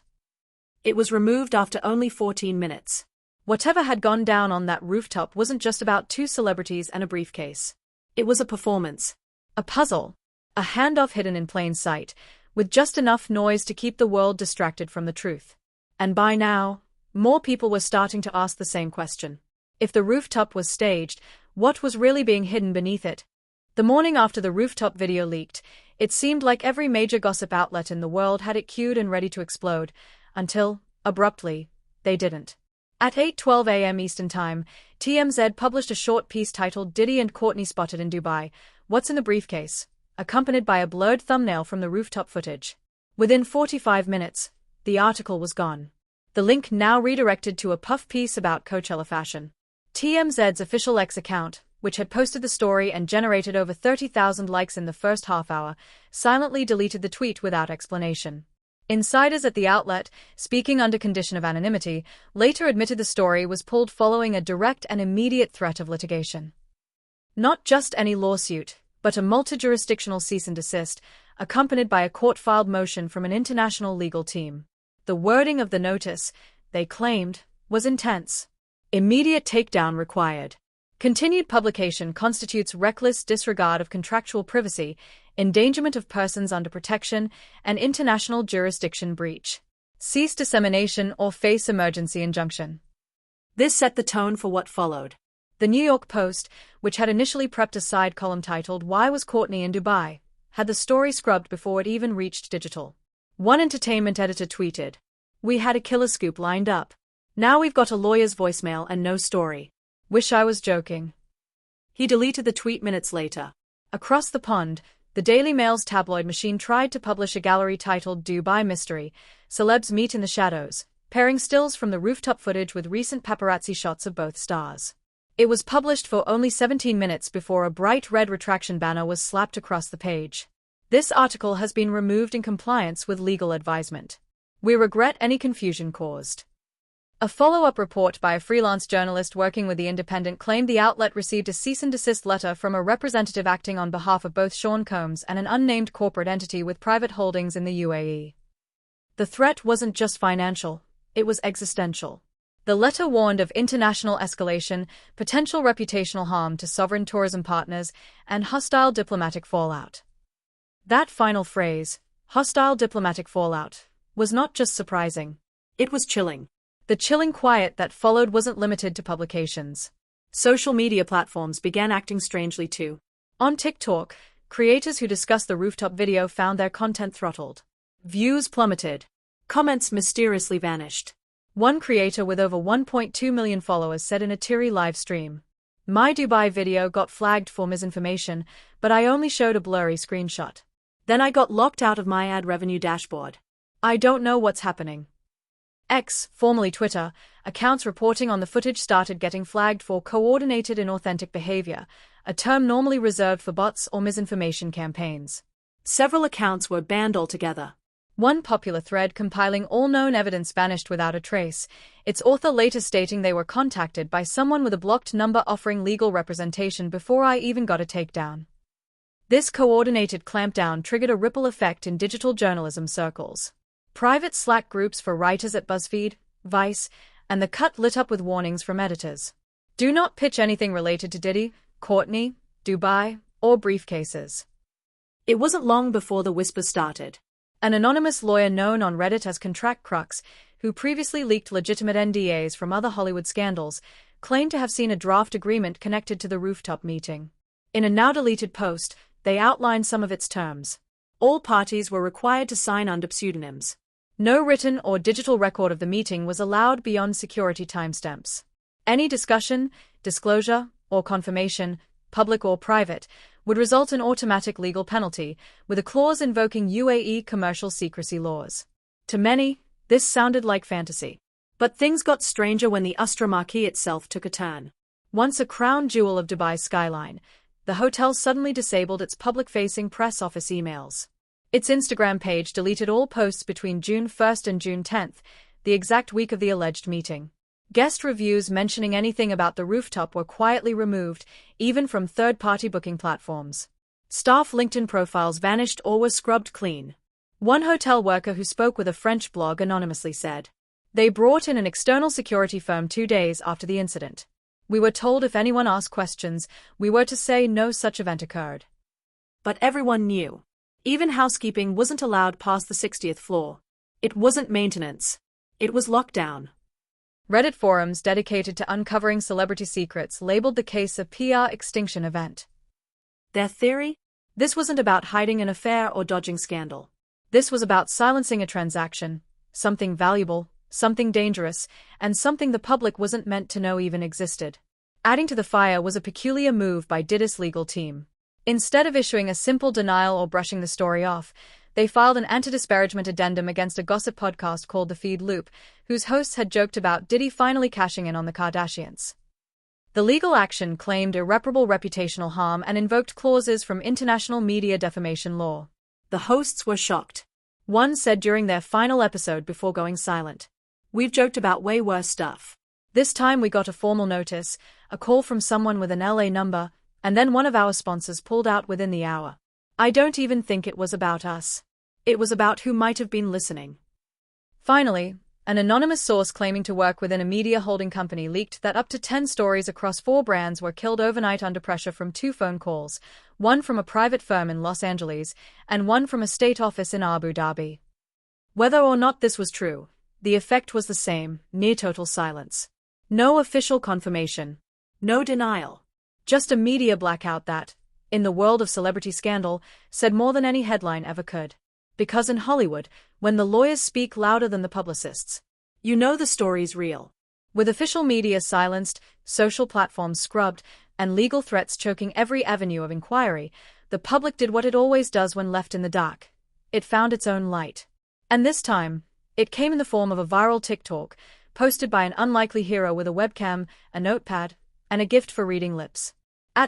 It was removed after only 14 minutes. Whatever had gone down on that rooftop wasn't just about 2 celebrities and a briefcase. It was a performance. A puzzle. A handoff hidden in plain sight, with just enough noise to keep the world distracted from the truth. And by now, more people were starting to ask the same question. If the rooftop was staged, what was really being hidden beneath it? The morning after the rooftop video leaked, it seemed like every major gossip outlet in the world had it queued and ready to explode, until, abruptly, they didn't. At 8:12 a.m. Eastern Time, TMZ published a short piece titled Diddy and Kourtney Spotted in Dubai, What's in the Briefcase?, accompanied by a blurred thumbnail from the rooftop footage. Within 45 minutes, the article was gone. The link now redirected to a puff piece about Coachella fashion. TMZ's official X account, which had posted the story and generated over 30,000 likes in the first half hour, silently deleted the tweet without explanation. Insiders at the outlet, speaking under condition of anonymity, later admitted the story was pulled following a direct and immediate threat of litigation. Not just any lawsuit, but a multi-jurisdictional cease and desist, accompanied by a court-filed motion from an international legal team. The wording of the notice, they claimed, was intense. Immediate takedown required. Continued publication constitutes reckless disregard of contractual privacy, endangerment of persons under protection, and international jurisdiction breach. Cease dissemination or face emergency injunction. This set the tone for what followed. The New York Post, which had initially prepped a side column titled Why Was Kourtney in Dubai?, had the story scrubbed before it even reached digital. One entertainment editor tweeted, "We had a killer scoop lined up. Now we've got a lawyer's voicemail and no story. Wish I was joking." He deleted the tweet minutes later. Across the pond, the Daily Mail's tabloid machine tried to publish a gallery titled Dubai Mystery, Celebs Meet in the Shadows, pairing stills from the rooftop footage with recent paparazzi shots of both stars. It was published for only 17 minutes before a bright red retraction banner was slapped across the page. This article has been removed in compliance with legal advisement. We regret any confusion caused. A follow-up report by a freelance journalist working with The Independent claimed the outlet received a cease and desist letter from a representative acting on behalf of both Sean Combs and an unnamed corporate entity with private holdings in the UAE. The threat wasn't just financial, it was existential. The letter warned of international escalation, potential reputational harm to sovereign tourism partners, and hostile diplomatic fallout. That final phrase, hostile diplomatic fallout, was not just surprising. It was chilling. The chilling quiet that followed wasn't limited to publications. Social media platforms began acting strangely too. On TikTok, creators who discussed the rooftop video found their content throttled. Views plummeted. Comments mysteriously vanished. One creator with over 1.2 million followers said in a teary live stream, "My Dubai video got flagged for misinformation, but I only showed a blurry screenshot. Then I got locked out of my ad revenue dashboard. I don't know what's happening." X, formerly Twitter, accounts reporting on the footage started getting flagged for coordinated inauthentic behavior, a term normally reserved for bots or misinformation campaigns. Several accounts were banned altogether. One popular thread compiling all known evidence vanished without a trace, its author later stating they were contacted by someone with a blocked number offering legal representation before I even got a takedown. This coordinated clampdown triggered a ripple effect in digital journalism circles. Private Slack groups for writers at BuzzFeed, Vice, and The Cut lit up with warnings from editors. Do not pitch anything related to Diddy, Kourtney, Dubai, or briefcases. It wasn't long before the whispers started. An anonymous lawyer known on Reddit as Contract Crux, who previously leaked legitimate NDAs from other Hollywood scandals, claimed to have seen a draft agreement connected to the rooftop meeting. In a now-deleted post, they outlined some of its terms. All parties were required to sign under pseudonyms. No written or digital record of the meeting was allowed beyond security timestamps. Any discussion, disclosure, or confirmation, public or private, would result in automatic legal penalty, with a clause invoking UAE commercial secrecy laws. To many, this sounded like fantasy. But things got stranger when the Astra marquee itself took a turn. Once a crown jewel of Dubai's skyline, the hotel suddenly disabled its public-facing press office emails. Its Instagram page deleted all posts between June 1st and June 10th, the exact week of the alleged meeting. Guest reviews mentioning anything about the rooftop were quietly removed, even from third-party booking platforms. Staff LinkedIn profiles vanished or were scrubbed clean. One hotel worker who spoke with a French blog anonymously said, "They brought in an external security firm 2 days after the incident. We were told if anyone asked questions, we were to say no such event occurred." But everyone knew. Even housekeeping wasn't allowed past the 60th floor. It wasn't maintenance. It was lockdown. Reddit forums dedicated to uncovering celebrity secrets labeled the case a PR extinction event. Their theory? This wasn't about hiding an affair or dodging scandal. This was about silencing a transaction, something valuable, something dangerous, and something the public wasn't meant to know even existed. Adding to the fire was a peculiar move by Diddy's legal team. Instead of issuing a simple denial or brushing the story off, they filed an anti-disparagement addendum against a gossip podcast called The Feed Loop, whose hosts had joked about Diddy finally cashing in on the Kardashians. The legal action claimed irreparable reputational harm and invoked clauses from international media defamation law. The hosts were shocked. One said during their final episode before going silent, "We've joked about way worse stuff. This time we got a formal notice, a call from someone with an LA number, and then one of our sponsors pulled out within the hour. I don't even think it was about us. It was about who might have been listening." Finally, an anonymous source claiming to work within a media holding company leaked that up to 10 stories across 4 brands were killed overnight under pressure from 2 phone calls, one from a private firm in Los Angeles and one from a state office in Abu Dhabi. Whether or not this was true, the effect was the same, near total silence. No official confirmation. No denial. Just a media blackout that, in the world of celebrity scandal, said more than any headline ever could. Because in Hollywood, when the lawyers speak louder than the publicists, you know the story's real. With official media silenced, social platforms scrubbed, and legal threats choking every avenue of inquiry, the public did what it always does when left in the dark. It found its own light. And this time, it came in the form of a viral TikTok, posted by an unlikely hero with a webcam, a notepad, and a gift for reading lips.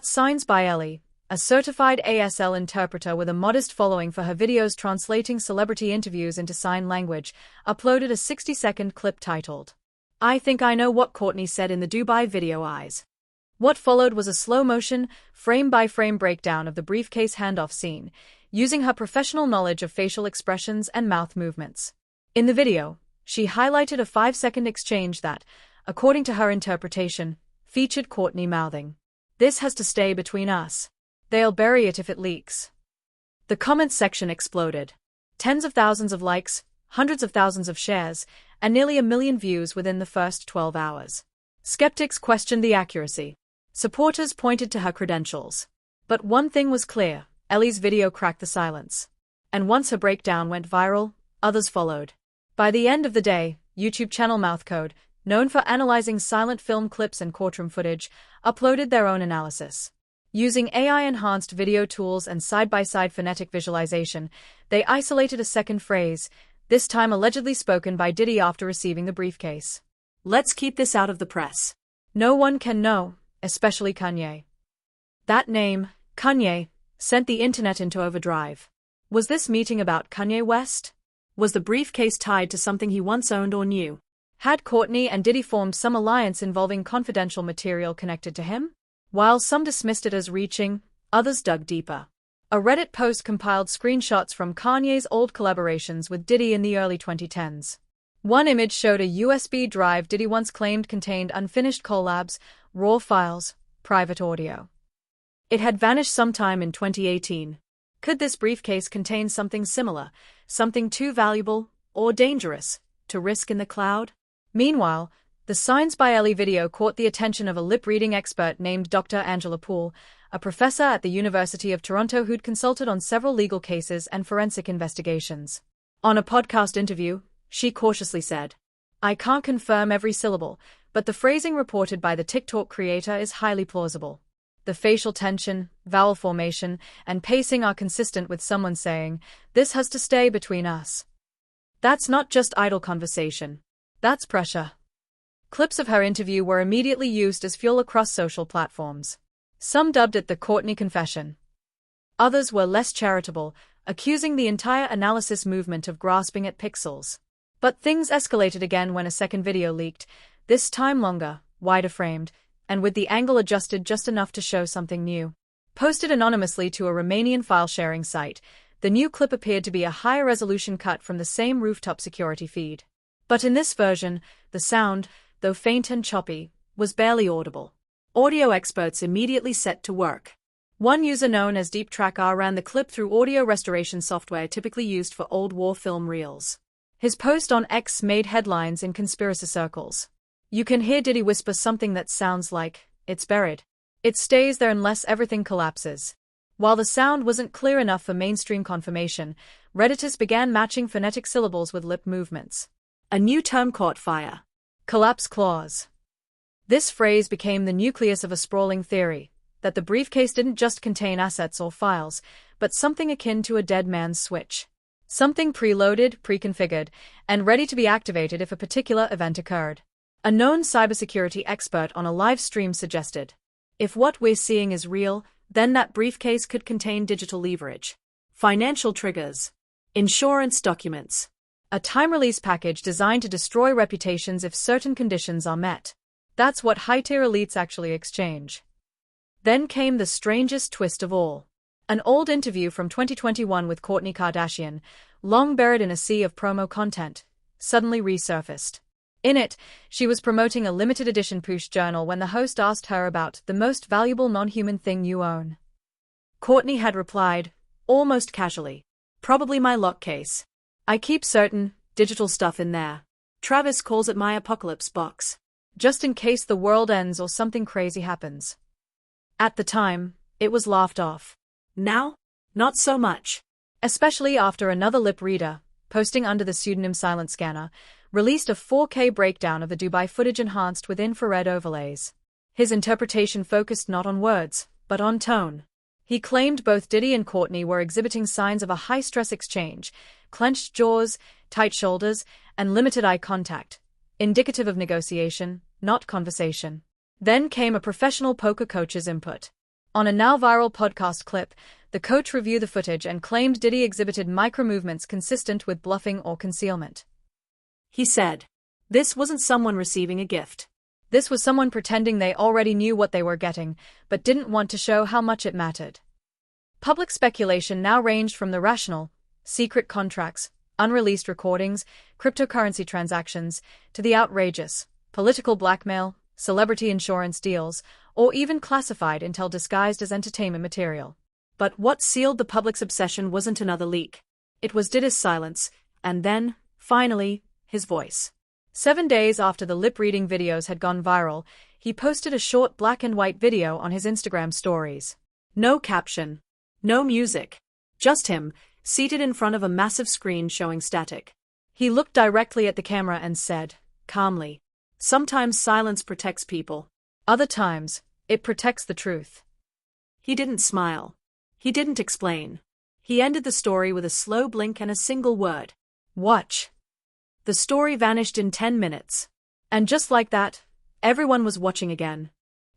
@Signs by Ellie, a certified ASL interpreter with a modest following for her videos translating celebrity interviews into sign language, uploaded a 60-second clip titled, "I think I know what Kourtney said in the Dubai video eyes." What followed was a slow-motion, frame-by-frame breakdown of the briefcase handoff scene, using her professional knowledge of facial expressions and mouth movements. In the video, she highlighted a 5-second exchange that, according to her interpretation, featured Kourtney mouthing, "This has to stay between us. They'll bury it if it leaks." The comments section exploded. Tens of thousands of likes, hundreds of thousands of shares, and nearly 1 million views within the first 12 hours. Skeptics questioned the accuracy. Supporters pointed to her credentials. But one thing was clear: Ellie's video cracked the silence. And once her breakdown went viral, others followed. By the end of the day, YouTube channel Mouthcode, known for analyzing silent film clips and courtroom footage, uploaded their own analysis. Using AI-enhanced video tools and side-by-side phonetic visualization, they isolated a second phrase, this time allegedly spoken by Diddy after receiving the briefcase. "Let's keep this out of the press. No one can know, especially Kanye." That name, Kanye, sent the internet into overdrive. Was this meeting about Kanye West? Was the briefcase tied to something he once owned or knew? Had Kourtney and Diddy formed some alliance involving confidential material connected to him? While some dismissed it as reaching, others dug deeper. A Reddit post compiled screenshots from Kanye's old collaborations with Diddy in the early 2010s. One image showed a USB drive Diddy once claimed contained unfinished collabs, raw files, private audio. It had vanished sometime in 2018. Could this briefcase contain something similar, something too valuable, or dangerous, to risk in the cloud? Meanwhile, the Signs by Ellie video caught the attention of a lip-reading expert named Dr. Angela Poole, a professor at the University of Toronto who'd consulted on several legal cases and forensic investigations. On a podcast interview, she cautiously said, "I can't confirm every syllable, but the phrasing reported by the TikTok creator is highly plausible. The facial tension, vowel formation, and pacing are consistent with someone saying, 'This has to stay between us.' That's not just idle conversation. That's pressure." Clips of her interview were immediately used as fuel across social platforms. Some dubbed it the Kourtney confession. Others were less charitable, accusing the entire analysis movement of grasping at pixels. But things escalated again when a second video leaked, this time longer, wider framed, and with the angle adjusted just enough to show something new. Posted anonymously to a Romanian file-sharing site, the new clip appeared to be a higher-resolution cut from the same rooftop security feed. But in this version, the sound, though faint and choppy, was barely audible. Audio experts immediately set to work. One user known as DeepTrackR ran the clip through audio restoration software typically used for old war film reels. His post on X made headlines in conspiracy circles. You can hear Diddy whisper something that sounds like, "It's buried. It stays there unless everything collapses." While the sound wasn't clear enough for mainstream confirmation, Redditors began matching phonetic syllables with lip movements. A new term caught fire. Collapse clause. This phrase became the nucleus of a sprawling theory, that the briefcase didn't just contain assets or files, but something akin to a dead man's switch. Something preloaded, preconfigured, and ready to be activated if a particular event occurred. A known cybersecurity expert on a live stream suggested, if what we're seeing is real, then that briefcase could contain digital leverage, financial triggers, insurance documents, a time-release package designed to destroy reputations if certain conditions are met. That's what high-tier elites actually exchange. Then came the strangest twist of all. An old interview from 2021 with Kourtney Kardashian, long buried in a sea of promo content, suddenly resurfaced. In it, she was promoting a limited edition push journal when the host asked her about the most valuable non-human thing you own. Kourtney had replied, almost casually, "Probably my lock case. I keep certain digital stuff in there. Travis calls it my apocalypse box. Just in case the world ends or something crazy happens." At the time, it was laughed off. Now, not so much. Especially after another lip reader, posting under the pseudonym Silent Scanner, released a 4K breakdown of the Dubai footage enhanced with infrared overlays. His interpretation focused not on words, but on tone. He claimed both Diddy and Kourtney were exhibiting signs of a high-stress exchange, clenched jaws, tight shoulders, and limited eye contact, indicative of negotiation, not conversation. Then came a professional poker coach's input. On a now-viral podcast clip, the coach reviewed the footage and claimed Diddy exhibited micro-movements consistent with bluffing or concealment. He said, "This wasn't someone receiving a gift. This was someone pretending they already knew what they were getting, but didn't want to show how much it mattered." Public speculation now ranged from the rational, secret contracts, unreleased recordings, cryptocurrency transactions, to the outrageous, political blackmail, celebrity insurance deals, or even classified intel disguised as entertainment material. But what sealed the public's obsession wasn't another leak. It was Diddy's silence, and then, finally, his voice. 7 days after the lip-reading videos had gone viral, he posted a short black-and-white video on his Instagram stories. No caption. No music. Just him, seated in front of a massive screen showing static. He looked directly at the camera and said, calmly, "Sometimes silence protects people. Other times, it protects the truth." He didn't smile. He didn't explain. He ended the story with a slow blink and a single word. "Watch." The story vanished in 10 minutes. And just like that, everyone was watching again.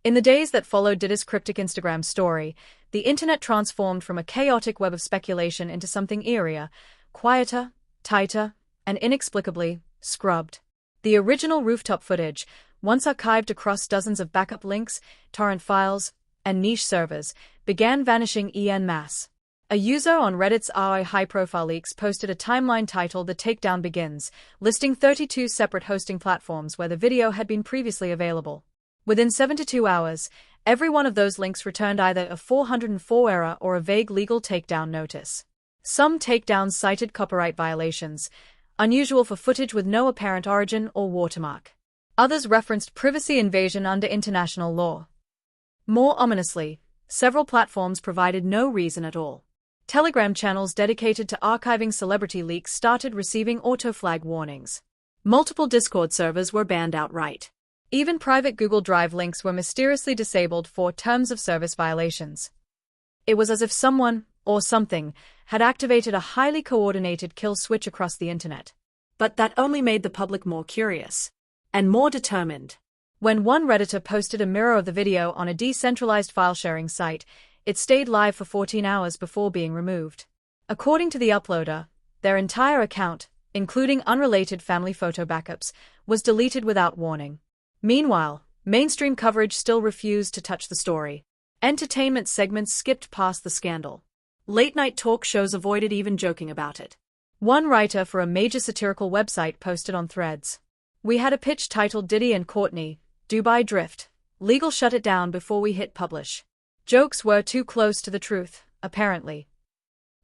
In the days that followed Diddy's cryptic Instagram story, the internet transformed from a chaotic web of speculation into something eerier, quieter, tighter, and inexplicably scrubbed. The original rooftop footage, once archived across dozens of backup links, torrent files, and niche servers, began vanishing en masse. A user on Reddit's high-profile leaks posted a timeline titled "The Takedown Begins," listing 32 separate hosting platforms where the video had been previously available. Within 72 hours, every one of those links returned either a 404 error or a vague legal takedown notice. Some takedowns cited copyright violations, unusual for footage with no apparent origin or watermark. Others referenced privacy invasion under international law. More ominously, several platforms provided no reason at all. Telegram channels dedicated to archiving celebrity leaks started receiving auto-flag warnings. Multiple Discord servers were banned outright. Even private Google Drive links were mysteriously disabled for terms of service violations. It was as if someone, or something, had activated a highly coordinated kill switch across the internet. But that only made the public more curious. And more determined. When one Redditor posted a mirror of the video on a decentralized file-sharing site, it stayed live for 14 hours before being removed. According to the uploader, their entire account, including unrelated family photo backups, was deleted without warning. Meanwhile, mainstream coverage still refused to touch the story. Entertainment segments skipped past the scandal. Late-night talk shows avoided even joking about it. One writer for a major satirical website posted on Threads, "We had a pitch titled Diddy and Kourtney, Dubai Drift. Legal shut it down before we hit publish. Jokes were too close to the truth, apparently."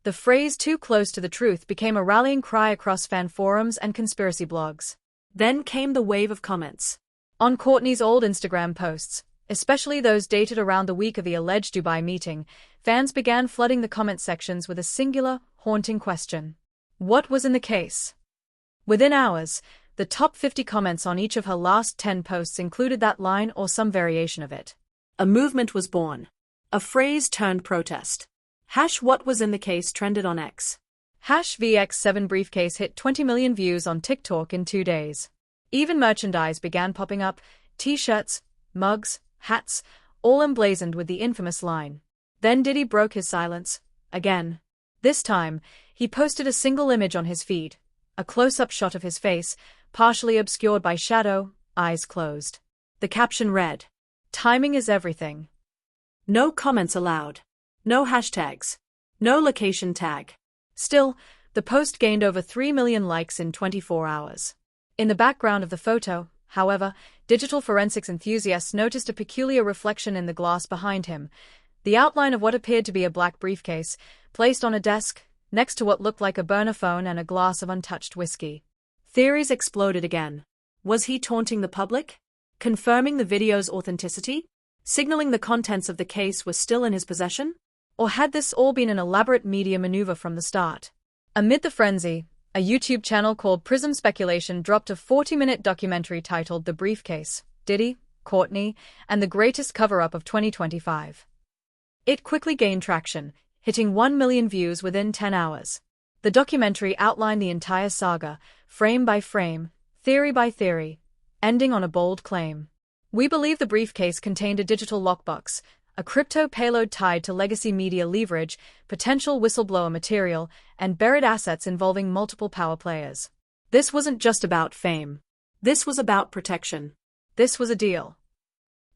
The phrase "too close to the truth" became a rallying cry across fan forums and conspiracy blogs. Then came the wave of comments. On Kourtney's old Instagram posts, especially those dated around the week of the alleged Dubai meeting, fans began flooding the comment sections with a singular, haunting question. What was in the case? Within hours, the top 50 comments on each of her last 10 posts included that line or some variation of it. A movement was born. A phrase turned protest. #What was in the case trended on X. #VX7 briefcase hit 20 million views on TikTok in 2 days. Even merchandise began popping up, t-shirts, mugs, hats, all emblazoned with the infamous line. Then Diddy broke his silence, again. This time, he posted a single image on his feed, a close-up shot of his face, partially obscured by shadow, eyes closed. The caption read, "Timing is everything." No comments allowed. No hashtags. No location tag. Still, the post gained over 3 million likes in 24 hours. In the background of the photo, however, digital forensics enthusiasts noticed a peculiar reflection in the glass behind him, the outline of what appeared to be a black briefcase, placed on a desk, next to what looked like a burner phone and a glass of untouched whiskey. Theories exploded again. Was he taunting the public? Confirming the video's authenticity? Signaling the contents of the case were still in his possession? Or had this all been an elaborate media maneuver from the start? Amid the frenzy, a YouTube channel called Prism Speculation dropped a 40-minute documentary titled The Briefcase, Diddy, Kourtney, and the Greatest Cover-Up of 2025. It quickly gained traction, hitting 1 million views within 10 hours. The documentary outlined the entire saga, frame by frame, theory by theory, ending on a bold claim. "We believe the briefcase contained a digital lockbox, a crypto payload tied to legacy media leverage, potential whistleblower material, and buried assets involving multiple power players. This wasn't just about fame. This was about protection. This was a deal."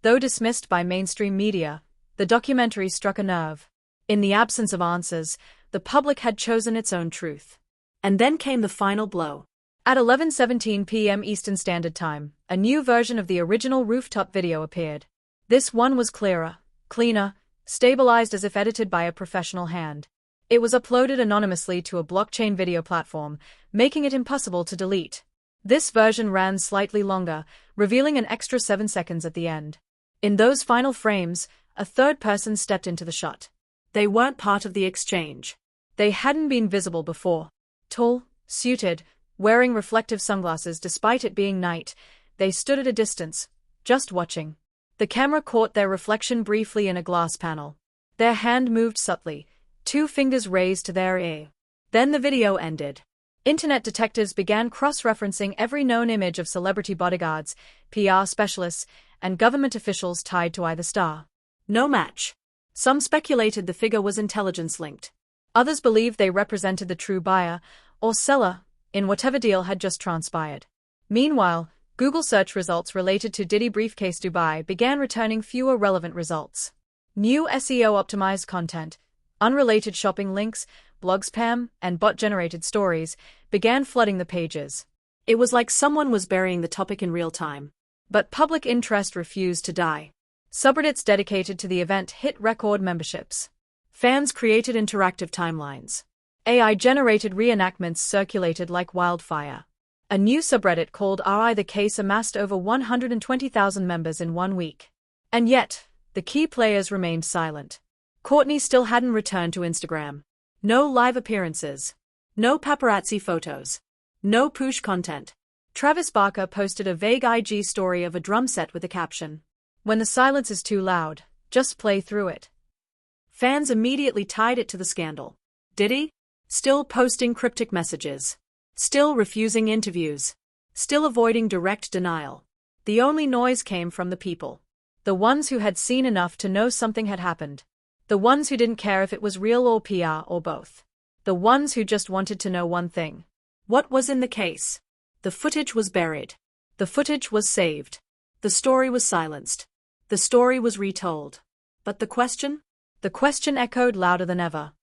Though dismissed by mainstream media, the documentary struck a nerve. In the absence of answers, the public had chosen its own truth. And then came the final blow. At 11:17 p.m. Eastern Standard Time, a new version of the original rooftop video appeared. This one was clearer, cleaner, stabilized as if edited by a professional hand. It was uploaded anonymously to a blockchain video platform, making it impossible to delete. This version ran slightly longer, revealing an extra 7 seconds at the end. In those final frames, a third person stepped into the shot. They weren't part of the exchange. They hadn't been visible before. Tall, suited, wearing reflective sunglasses despite it being night, they stood at a distance, just watching. The camera caught their reflection briefly in a glass panel. Their hand moved subtly, 2 fingers raised to their ear. Then the video ended. Internet detectives began cross-referencing every known image of celebrity bodyguards, PR specialists, and government officials tied to either star. No match. Some speculated the figure was intelligence-linked. Others believed they represented the true buyer, or seller, in whatever deal had just transpired. Meanwhile, Google search results related to Diddy Briefcase Dubai began returning fewer relevant results. New SEO-optimized content, unrelated shopping links, blog spam, and bot-generated stories began flooding the pages. It was like someone was burying the topic in real time. But public interest refused to die. Subreddits dedicated to the event hit record memberships. Fans created interactive timelines. AI-generated reenactments circulated like wildfire. A new subreddit called RI the Case amassed over 120,000 members in 1 week. And yet, the key players remained silent. Kourtney still hadn't returned to Instagram. No live appearances. No paparazzi photos. No push content. Travis Barker posted a vague IG story of a drum set with a caption, "When the silence is too loud, just play through it." Fans immediately tied it to the scandal. Diddy? Still posting cryptic messages. Still refusing interviews. Still avoiding direct denial. The only noise came from the people. The ones who had seen enough to know something had happened. The ones who didn't care if it was real or PR or both. The ones who just wanted to know one thing. What was in the case? The footage was buried. The footage was saved. The story was silenced. The story was retold. But the question? The question echoed louder than ever.